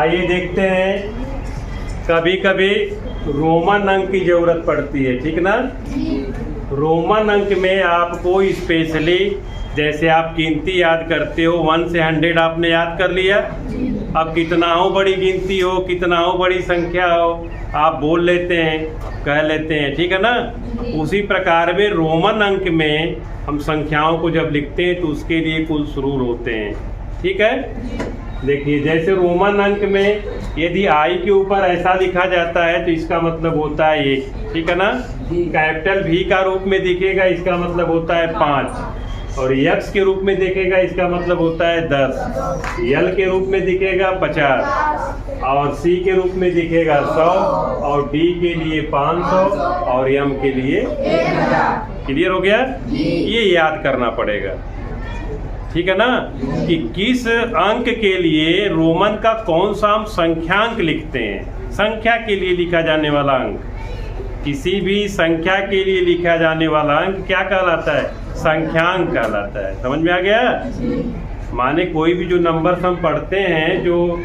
आइए देखते हैं, कभी कभी रोमन अंक की जरूरत पड़ती है, ठीक ना। रोमन अंक में आपको स्पेशली जैसे आप गिनती याद करते हो 1 से 100 आपने याद कर लिया। अब कितना हो बड़ी गिनती हो, कितना हो बड़ी संख्या हो, आप बोल लेते हैं, कह लेते हैं, ठीक है ना। उसी प्रकार में रोमन अंक में हम संख्याओं को जब लिखते हैं तो उसके लिए कुल शुरू होते हैं, ठीक है। देखिए जैसे रोमन अंक में यदि आई के ऊपर ऐसा लिखा जाता है तो इसका मतलब होता है 1, ठीक है ना। कैपिटल भी का रूप में दिखेगा, इसका मतलब होता है 5, और यक्स के रूप में देखेगा इसका मतलब होता है 10, यल के रूप में दिखेगा 50, और सी के रूप में दिखेगा 100, और डी के लिए 500, और एम के लिए 1000। क्लियर हो गया। ये याद करना पड़ेगा, ठीक है ना, कि किस अंक के लिए रोमन का कौन सा हम संख्यांक लिखते हैं। संख्या के लिए लिखा जाने वाला अंक, किसी भी संख्या के लिए लिखा जाने वाला अंक क्या कहलाता है? संख्यांक कहलाता है। समझ में आ गया। माने कोई भी जो नंबर हम पढ़ते हैं, जो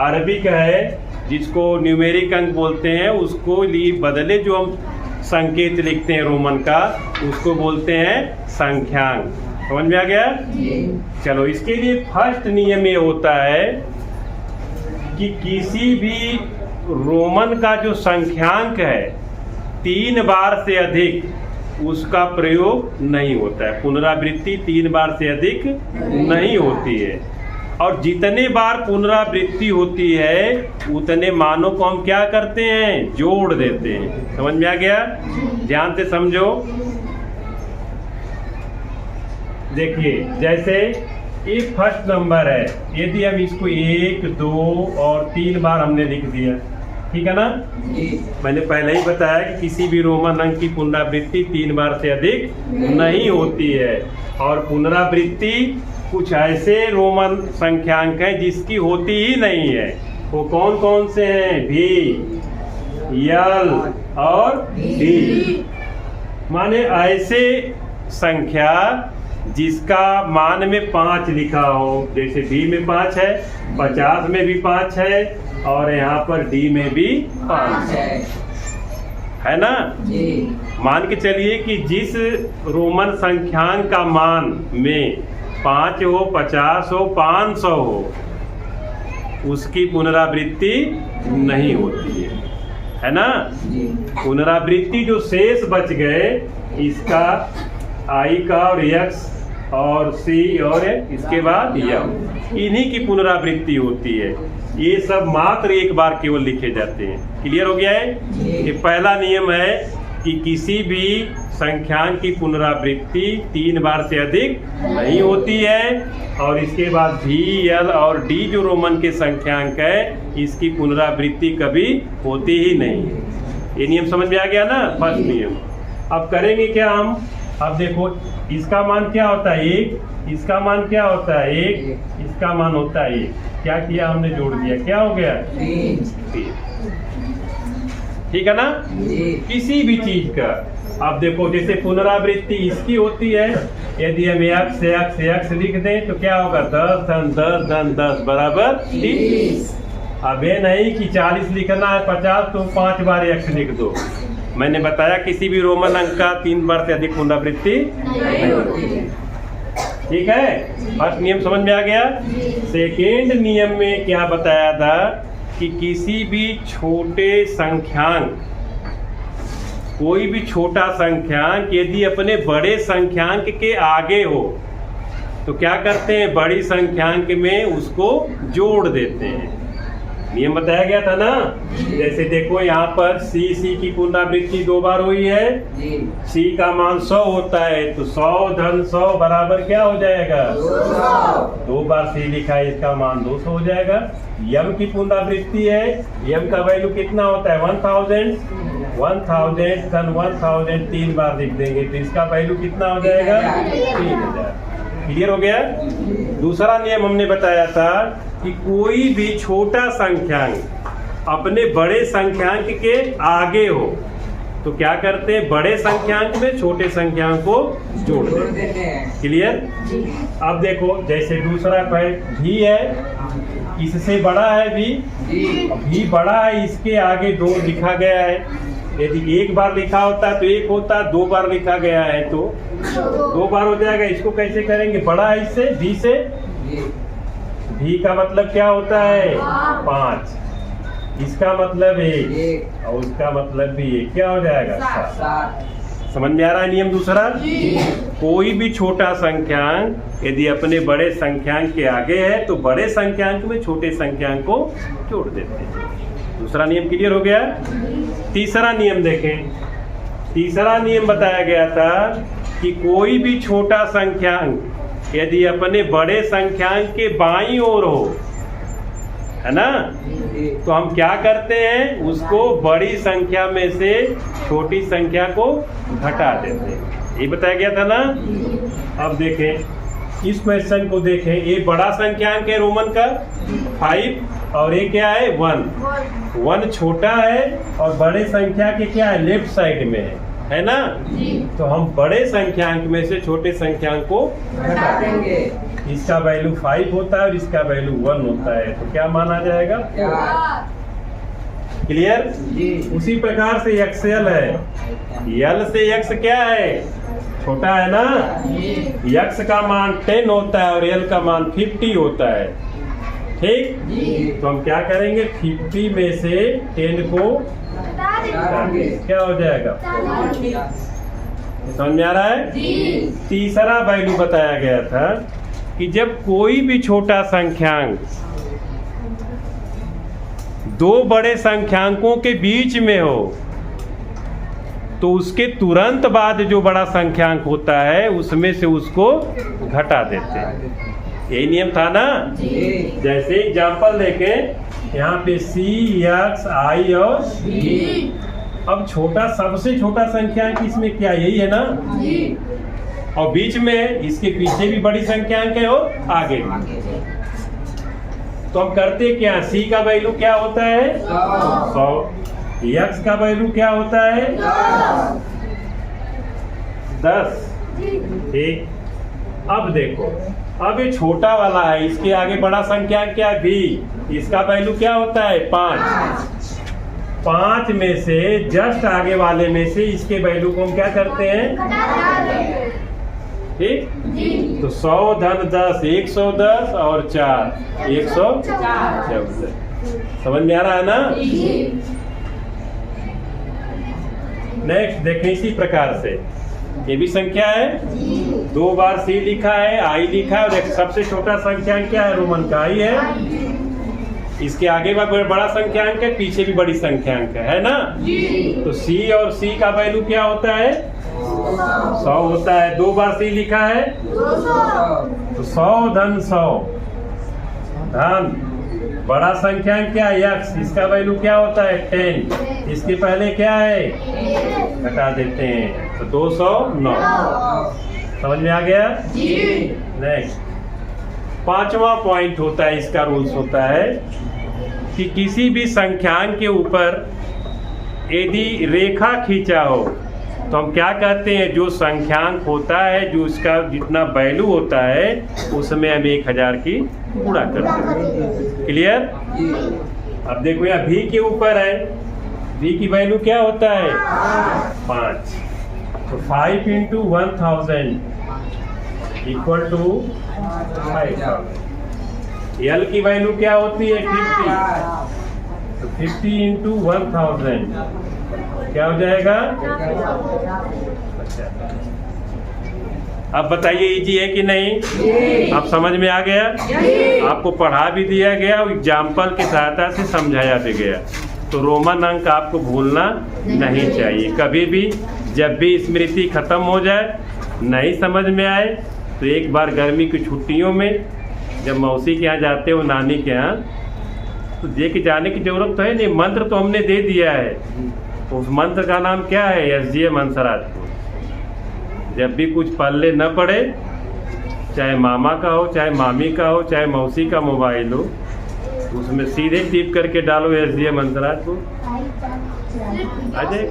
अरबिक है जिसको न्यूमेरिक अंक बोलते हैं, उसको लिए बदले जो हम संकेत लिखते हैं रोमन का, उसको बोलते हैं संख्यांक। समझ में आ गया। चलो, इसके लिए फर्स्ट नियम ये होता है कि किसी भी रोमन का जो संख्यांक है 3 बार से अधिक उसका प्रयोग नहीं होता है। पुनरावृत्ति 3 बार से अधिक नहीं होती है, और जितने बार पुनरावृत्ति होती है उतने मानों को हम क्या करते हैं? जोड़ देते हैं। समझ में आ गया। ध्यान से समझो। देखिए जैसे ये फर्स्ट नंबर है, यदि हम इसको 1, 2 और 3 बार हमने लिख दिया, ठीक है ना। मैंने पहले ही बताया कि किसी भी रोमन अंक की पुनरावृत्ति 3 बार से अधिक नहीं होती है, और पुनरावृत्ति कुछ ऐसे रोमन संख्यांक हैं जिसकी होती ही नहीं है। वो कौन कौन से हैं? भी, यल और डी। माने ऐसे संख्या जिसका मान में 5 लिखा हो, जैसे डी में 5 है, 50 में भी 5 है, और यहाँ पर डी में भी 5 है ना। मान के चलिए कि जिस रोमन संख्यांक का मान में 5 हो, 50 हो, 500 हो, उसकी पुनरावृत्ति नहीं होती है ना। पुनरावृत्ति जो शेष बच गए, इसका आई का और यक्स और सी और इसके बाद यम, इन्हीं की पुनरावृत्ति होती है। ये सब मात्र एक बार केवल लिखे जाते हैं। क्लियर हो गया है। ये पहला नियम है कि किसी भी संख्यांक की पुनरावृत्ति 3 बार से अधिक नहीं होती है, और इसके बाद भी, यल और डी जो रोमन के संख्यांक है, इसकी पुनरावृत्ति कभी होती ही नहीं है। ये नियम समझ में आ गया ना, फर्स्ट नियम। अब करेंगे क्या हम? अब देखो, इसका मान क्या होता है? 1, इसका मान क्या होता है? 1, इसका मान होता है 1। क्या किया हमने? जोड़ दिया। क्या हो गया? 3। ठीक है ना। किसी भी चीज का अब देखो, जैसे पुनरावृत्ति इसकी होती है, यदि हम x लिख दें तो क्या होगा? 10 धन 10 धन 10 बराबर 30। अब ये नहीं कि 40 लिखना है 50 तो 5 बार x लिख दो। मैंने बताया किसी भी रोमन अंक का 3 बार से अधिक पुनरावृत्ति नहीं होती। ठीक है। फर्स्ट नियम समझ में आ गया। सेकेंड नियम में क्या बताया था कि किसी भी छोटे संख्यांक, कोई भी छोटा संख्यांक यदि अपने बड़े संख्यांक के आगे हो तो क्या करते हैं? बड़ी संख्यांक में उसको जोड़ देते हैं। नियम बताया गया था ना। जैसे देखो यहाँ पर सी की पुनरावृत्ति 2 बार हुई है। सी का मान 100 होता है तो 100 धन 100 बराबर क्या हो जाएगा? 2 बार सी लिखा है, इसका मान 200 हो जाएगा। यम की पुनरावृत्ति है, यम का वैल्यू कितना होता है? 1000 धन 1000 3 बार लिख देंगे तो इसका वैल्यू कितना हो जाएगा? 3000। क्लियर हो गया। दूसरा नियम हमने बताया था कि कोई भी छोटा संख्यांक अपने बड़े संख्यांक के आगे हो तो क्या करते हैं? बड़े संख्यांक में छोटे संख्यांक को जोड़ देते हैं। क्लियर। अब देखो, जैसे दूसरा भी है, इससे बड़ा है भी बड़ा है, इसके आगे 2 लिखा गया है। यदि एक बार लिखा होता है तो 1 होता, 2 बार लिखा गया है तो 2 बार हो जाएगा। इसको कैसे करेंगे? बड़ा है इससे, भी से, भी का मतलब क्या होता है? 5, इसका मतलब 1 और उसका मतलब भी 1, क्या हो जाएगा? 7। समझ में आ रहा है नियम दूसरा? कोई भी छोटा संख्यांक यदि अपने बड़े संख्यांक के आगे है तो बड़े संख्यांक में छोटे संख्यांक को जोड़ देते हैं। दूसरा नियम क्लियर हो गया? तीसरा नियम देखें। तीसरा नियम बताया गया था कि कोई भी छोटा संख्यांक यदि अपने बड़े संख्यांक के बाईं ओर हो, है ना, तो हम क्या करते हैं? उसको बड़ी संख्या में से छोटी संख्या को घटा देते हैं। ये बताया गया था ना। अब देखें इस क्वेश्चन को देखें। ये बड़ा संख्यांक है रोमन का 5 और ये क्या है? 1 छोटा है और बड़े संख्या के क्या है? लेफ्ट साइड में है ना। तो हम बड़े संख्यांक में से छोटे संख्यांक को घटा देंगे। इसका वैल्यू 5 होता है और इसका वैल्यू 1 होता है, तो क्या माना जाएगा? क्लियर? उसी प्रकार से एक्सएल है। यल से एक्स क्या है? छोटा है ना। एक्स का मान 10 होता है और एल का मान 50 होता है। ठीक, तो हम क्या करेंगे? 50 में से 10 को क्या हो जाएगा? समझ में आ रहा है? तीसरा वैल्यू बताया गया था कि जब कोई भी छोटा संख्यांक 2 बड़े संख्यांकों के बीच में हो तो उसके तुरंत बाद जो बड़ा संख्यांक होता है उसमें से उसको घटा देते हैं। यही नियम था ना। जैसे एग्जाम्पल देखें, यहाँ पे C, X, I और B। अब छोटा, सबसे छोटा संख्यांक इसमें क्या? यही है ना। और बीच में इसके पीछे भी बड़ी संख्यांक है और आगे भी। तो हम करते क्या? C का वैल्यू क्या होता है? 100। X का वैल्यू क्या होता है? 10। ठीक, अब देखो, अब ये छोटा वाला है, इसके आगे बड़ा संख्यांक क्या है? B। इसका वैल्यू क्या होता है? 5। 5 में से जस्ट आगे वाले में से इसके वैल्यू को हम क्या करते हैं? ठीक, तो 100 धन 10 110 और 4 114। समझ में आ रहा है ना। नेक्स्ट देखें, इसी प्रकार से ये भी संख्या है। 2 बार C लिखा है, I लिखा है और एक सबसे छोटा संख्यांक क्या है? रोमन का I है। इसके आगे बड़ा संख्यांक है, पीछे भी बड़ी संख्यांक है ना। तो C और C का वैल्यू क्या होता है? 100 होता है। 2 बार C लिखा है तो 100 धन 100 धन बड़ा संख्यांक क्या है? X। इसका वैल्यू क्या होता है? 10। इसके पहले क्या है? घटा देते हैं तो 209। समझ में आ गया? नेक्स्ट, 5वां पॉइंट होता है, इसका रूल्स होता है कि किसी भी संख्यांक के ऊपर यदि रेखा खींचा हो तो हम क्या कहते हैं? जो संख्यांक होता है, जो उसका जितना वैल्यू होता है उसमें हम 1000 की गुणा करते हैं। क्लियर? अब देखो यहाँ V के ऊपर है, V की वैल्यू क्या होता है? 5। तो 5 into 1000 इक्वल टू 5000। L की वैल्यू क्या होती है? 50। तो 50 into 1000 क्या हो जाएगा? अच्छा, अब बताइए इजी है कि नहीं? आप समझ में आ गया? आपको पढ़ा भी दिया गया और एग्जाम्पल की सहायता से समझाया भी गया। तो रोमन अंक आपको भूलना नहीं चाहिए कभी भी। जब भी स्मृति खत्म हो जाए, नहीं समझ में आए, तो एक बार गर्मी की छुट्टियों में जब मौसी के यहाँ जाते हो, नानी के यहाँ, तो दे के जाने की जरूरत तो है नहीं। मंत्र तो हमने दे दिया है। उस मंत्र का नाम क्या है? SGM हंसराजपुर। जब भी कुछ पल्ले न पड़े, चाहे मामा का हो, चाहे मामी का हो, चाहे मौसी का मोबाइल हो, उसमें सीधे टिप करके डालो SGM हंसराजपुर, आ जाए।